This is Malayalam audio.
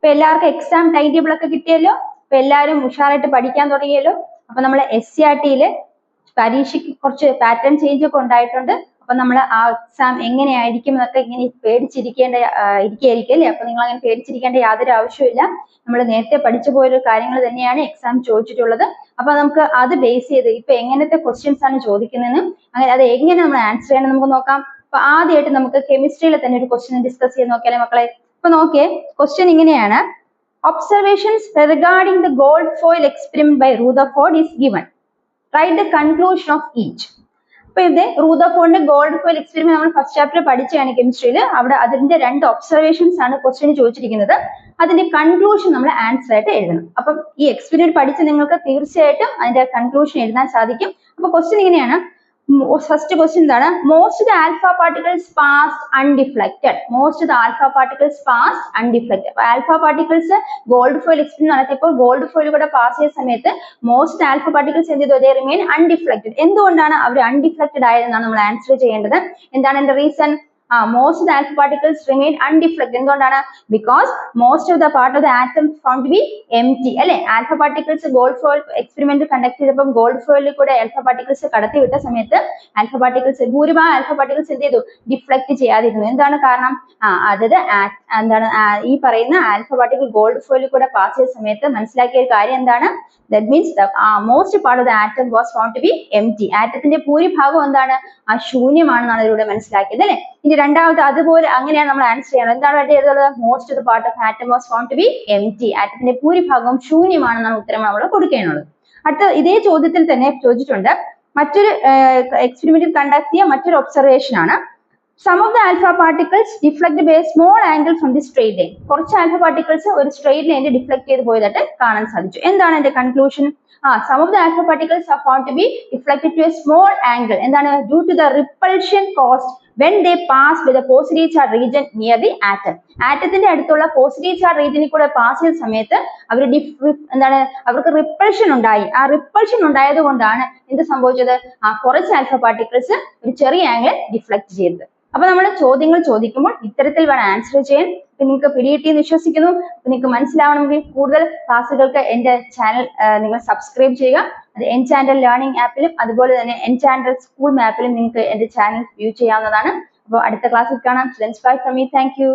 ഇപ്പൊ എല്ലാവർക്കും എക്സാം ടൈം ടേബിൾ ഒക്കെ കിട്ടിയല്ലോ, അപ്പൊ എല്ലാവരും ഉഷാറായിട്ട് പഠിക്കാൻ തുടങ്ങിയല്ലോ. അപ്പൊ നമ്മൾ SCRT-യില് പരീക്ഷയ്ക്ക് കുറച്ച് പാറ്റേൺ ചേഞ്ച് ഒക്കെ ഉണ്ടായിട്ടുണ്ട്. അപ്പൊ നമ്മൾ ആ എക്സാം എങ്ങനെയായിരിക്കും എന്നൊക്കെ ഇങ്ങനെ ഇരിക്കുകയായിരിക്കും അല്ലേ. അപ്പൊ നിങ്ങൾ അങ്ങനെ പേടിച്ചിരിക്കേണ്ട യാതൊരു ആവശ്യമില്ല. നമ്മൾ നേരത്തെ പഠിച്ചു പോയൊരു കാര്യങ്ങൾ തന്നെയാണ് എക്സാം ചോദിച്ചിട്ടുള്ളത്. അപ്പൊ നമുക്ക് അത് ബേസ് ചെയ്ത് ഇപ്പൊ എങ്ങനത്തെ ക്വസ്റ്റ്യൻസ് ആണ് ചോദിക്കുന്നതെന്നും അങ്ങനെ അത് എങ്ങനെ നമ്മൾ ആൻസർ ചെയ്യണം നമുക്ക് നോക്കാം. അപ്പൊ ആദ്യമായിട്ട് നമുക്ക് കെമിസ്ട്രിയിലെ തന്നെ ഒരു ക്വസ്റ്റ്യൻ ഡിസ്കസ് ചെയ്ത് നോക്കിയാലേ മക്കളെ. അപ്പൊ നോക്കിയേ, ക്വസ്റ്റ്യൻ ഇങ്ങനെയാണ്. Observations regarding the gold foil experiment by Rutherford is given. Write the conclusion of each. അപ്പൊ ഇത് റൂദർഫോർഡിന്റെ ഗോൾഡ് ഫോയിൽ എക്സ്പെരിമെന്റ് നമ്മൾ ഫസ്റ്റ് ചാപ്റ്റർ പഠിച്ചതാണ് കെമിസ്ട്രിയിൽ. അവിടെ അതിന്റെ 2 ഒബ്സർവേഷൻസ് ആണ് ക്വസ്റ്റ്യൻ ചോദിച്ചിരിക്കുന്നത്. അതിന്റെ കൺക്ലൂഷൻ നമ്മൾ ആൻസർ ആയിട്ട് എഴുതണം. അപ്പം ഈ എക്സ്പെരിമെന്റ് പഠിച്ച് നിങ്ങൾക്ക് തീർച്ചയായിട്ടും അതിന്റെ കൺക്ലൂഷൻ എഴുതാൻ സാധിക്കും. അപ്പൊ ക്വസ്റ്റ്യൻ ഇങ്ങനെയാണ്. ഫസ്റ്റ് ക്വസ്റ്റ്യൻ എന്താണ്? Most the alpha particles passed undeflected. Most the alpha particles passed undeflected. അപ്പൊ alpha particles gold foil experiment നടത്തിയപ്പോൾ ഗോൾഡ് ഫോയിൽ കൂടെ പാസ് ചെയ്ത സമയത്ത് മോസ്റ്റ് ആൽഫ പാർട്ടിക്കിൾസ് എന്ത് ചെയ്തു? They remain undeflected. എന്തുകൊണ്ടാണ് അവർ അൺഡിഫ്ലക്റ്റഡ് ആയതെന്നാണ് നമ്മൾ ആൻസർ ചെയ്യേണ്ടത്. എന്താണ് എന്റെ reason? most of the alpha particles remain undeflected. എന്തുകൊണ്ടാണ്? Because most of the part of the atom found to be empty. അല്ലെ, alpha particles gold foil experiment conduct ചെയ്തപ്പോൾ ഗോൾഡ് ഫോയിലിൽ കൂടെ ആൽഫ പാർട്ടിക്കിൾസ് കടത്തി വിട്ട സമയത്ത് ആൽഫ പാർട്ടിക്കിൾസ് ഭൂരിഭാഗം ആൽഫ പാർട്ടിക്കിൾസ് എന്ത് ചെയ്തു? ഡിഫ്ലക്ട് ചെയ്യാതിരുന്നു. എന്താണ് കാരണം? അതായത് എന്താണ് ഈ പറയുന്ന ആൽഫ പാർട്ടിക്കിൾ ഗോൾഡ് ഫോയിലിൽ കൂടെ പാസ് ചെയ്ത സമയത്ത് മനസ്സിലാക്കിയ ഒരു കാര്യം എന്താണ്? That means the most part of the atom was found to be empty. ആറ്റത്തിന്റെ ഭൂരിഭാഗം എന്താണ്? ശൂന്യമാണെന്നാണ് ഇതിലൂടെ മനസ്സിലാക്കിയത് അല്ലെ. ഇനി രണ്ടാമത്തെ അതുപോലെ അങ്ങനെയാണ് നമ്മൾ ആൻസർ ചെയ്യണം. എന്താണ് വേണ്ടി എഴുതുന്നത്? Most of the part of atom was found to be empty. ആറ്റത്തിന്റെ ഭൂരിഭാഗവും ശൂന്യമാണെന്നാണ് ഉത്തരം നമ്മൾ കൊടുക്കേണ്ടത്. അടുത്ത ഇതേ ചോദ്യത്തിൽ തന്നെ ചോദിച്ചിട്ടുണ്ട്. മറ്റൊരു എക്സ്പെരിമെന്റിൽ കണ്ടെത്തിയ മറ്റൊരു ഒബ്സർവേഷൻ ആണ്. Some of the alpha particles deflect by a small angle from the straight line. കുറച്ച് ആൽഫ പാർട്ടിക്കിൾസ് ഒരു സ്ട്രെയിറ്റ് ലൈനിൽ ഡിഫ്ലക്ട് ചെയ്ത് പോയതായിട്ട് കാണാൻ സാധിച്ചു. എന്താണ് എന്റെ conclusion? Some of the alpha particles are found to be deflected to a small angle. എന്താണ്? Due to the repulsion caused when they pass by the positive charge region near the atom. ആറ്റത്തിന്റെ അടുത്തുള്ള പോസിറ്റീവ് ചാർജ് റീജിയനിൽ കൂടെ പാസ് ചെയ്ത സമയത്ത് അവർ എന്താണ്? അവർക്ക് റിപ്പൾഷൻ ഉണ്ടായി. ആ റിപ്പൾഷൻ ഉണ്ടായത് കൊണ്ടാണ് എന്ത് സംഭവിച്ചത്? കുറച്ച് ആൽഫ പാർട്ടിക്കിൾസ് ഒരു ചെറിയ ആംഗിൾ ഡിഫ്ലക്ട് ചെയ്തത്. അപ്പൊ നമ്മൾ ചോദ്യങ്ങൾ ചോദിക്കുമ്പോൾ ഇത്തരത്തിൽ വേണം ആൻസർ ചെയ്യാൻ. നിങ്ങൾക്ക് പിടികിട്ടിയെന്ന് വിശ്വസിക്കുന്നു. നിങ്ങൾക്ക് മനസ്സിലാവണമെങ്കിൽ കൂടുതൽ ക്ലാസ്സുകൾക്ക് എന്റെ ചാനൽ നിങ്ങൾ സബ്സ്ക്രൈബ് ചെയ്യുക. അത് എൻചാൻഡൽ ലേണിംഗ് ആപ്പിലും അതുപോലെ തന്നെ എൻചാൻഡൽ സ്കൂൾ മാപ്പിലും നിങ്ങൾക്ക് എന്റെ ചാനൽ വ്യൂ ചെയ്യാവുന്നതാണ്. അപ്പോൾ അടുത്ത ക്ലാസ്സിൽ കാണാം. Bye from me. Thank you.